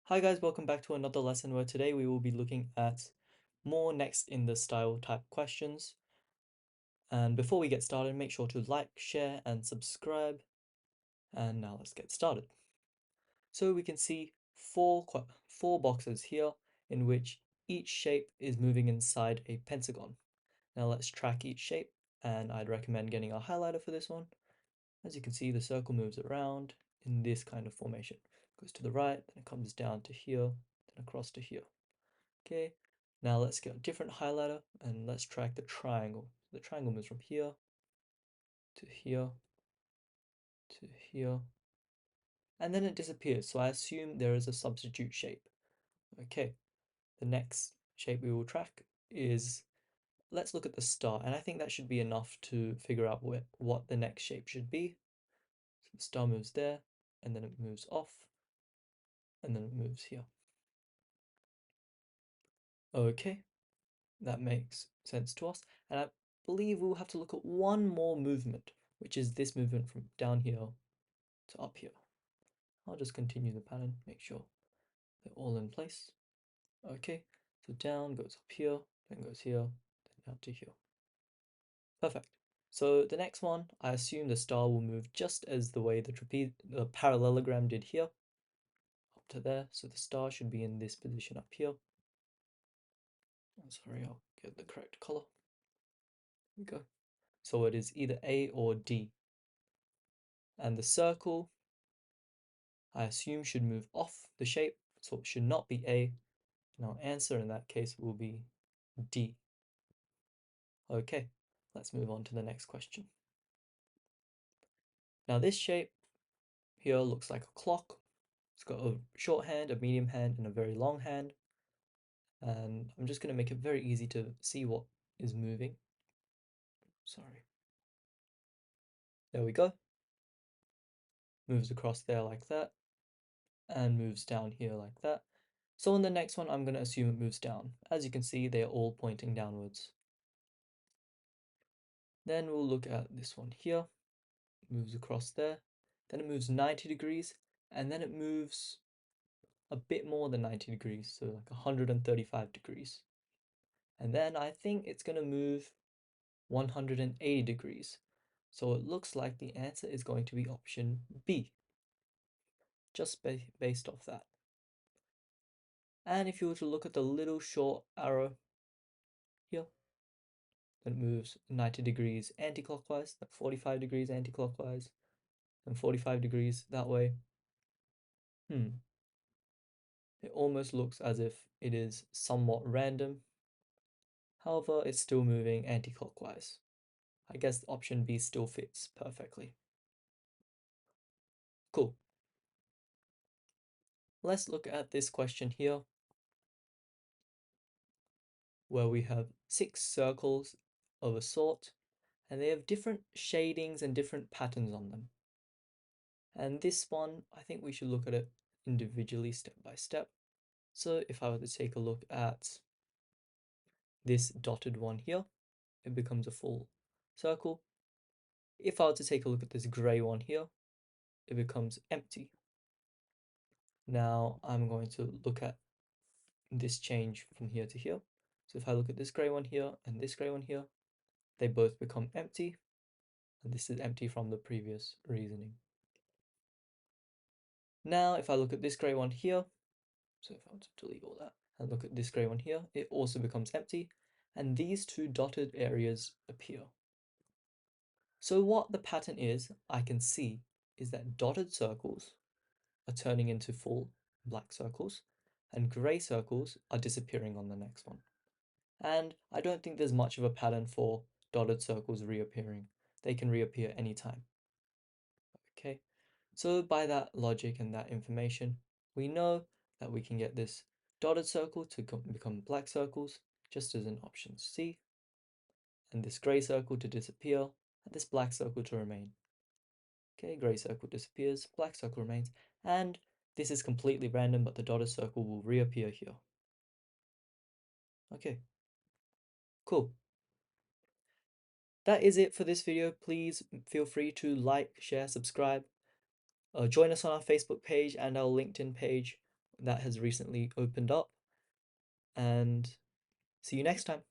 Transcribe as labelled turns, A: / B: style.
A: Hi guys, welcome back to another lesson where today we will be looking at more next in the style type questions. And before we get started, make sure to like, share, and subscribe. And now let's get started. So we can see four boxes here in which each shape is moving inside a pentagon. Now let's track each shape, and I'd recommend getting a highlighter for this one. As you can see, the circle moves around in this kind of formation. It goes to the right, then it comes down to here, then across to here. Okay, now let's get a different highlighter and let's track the triangle. The triangle moves from here to here to here, and then it disappears. So I assume there is a substitute shape. Okay, the next shape we will track is, let's look at the star, and I think that should be enough to figure out what the next shape should be. So the star moves there, and then it moves off, and then it moves here. Okay, that makes sense to us. And I believe we'll have to look at one more movement, which is this movement from down here to up here. I'll just continue the pattern, make sure they're all in place. Okay, so down goes up here, then goes here, then down to here. Perfect. So the next one, I assume the star will move just as the way the parallelogram did here, up to there. So the star should be in this position up here. Oh, sorry, I'll get the correct color. There we go. So it is either A or D. And the circle, I assume, should move off the shape, so it should not be A. And our answer in that case will be D. Okay, let's move on to the next question. Now this shape here looks like a clock. It's got a short hand, a medium hand, and a very long hand. And I'm just going to make it very easy to see what is moving. Sorry. There we go. Moves across there like that, and moves down here like that. So in the next one, I'm going to assume it moves down. As you can see, they are all pointing downwards. Then we'll look at this one here. Moves across there. Then it moves 90 degrees, and then it moves a bit more than 90 degrees, so like 135 degrees. And then I think it's going to move 180 degrees. So it looks like the answer is going to be option B, just based off that. And if you were to look at the little short arrow here, then it moves 90 degrees anti-clockwise, 45 degrees anti-clockwise, and 45 degrees that way. It almost looks as if it is somewhat random. However, it's still moving anti-clockwise. I guess option B still fits perfectly. Cool. Let's look at this question here, where we have 6 circles of a sort, and they have different shadings and different patterns on them. And this one, I think we should look at it individually, step by step. So if I were to take a look at this dotted one here, it becomes a full circle. If I were to take a look at this grey one here, it becomes empty. Now I'm going to look at this change from here to here. So if I look at this grey one here and this grey one here, they both become empty. And this is empty from the previous reasoning. Now if I look at this grey one here, so if I want to delete all that and look at this grey one here, it also becomes empty. And these two dotted areas appear. So what the pattern is, I can see, is that dotted circles are turning into full black circles, and grey circles are disappearing on the next one. And I don't think there's much of a pattern for dotted circles reappearing. They can reappear anytime. Okay, so by that logic and that information, we know that we can get this dotted circle to become black circles, just as in option C, and this grey circle to disappear, and this black circle to remain. Okay, grey circle disappears, black circle remains, and this is completely random, but the dotted circle will reappear here. Okay, cool. That is it for this video. Please feel free to like, share, subscribe. Join us on our Facebook page and our LinkedIn page. that has recently opened up, and see you next time.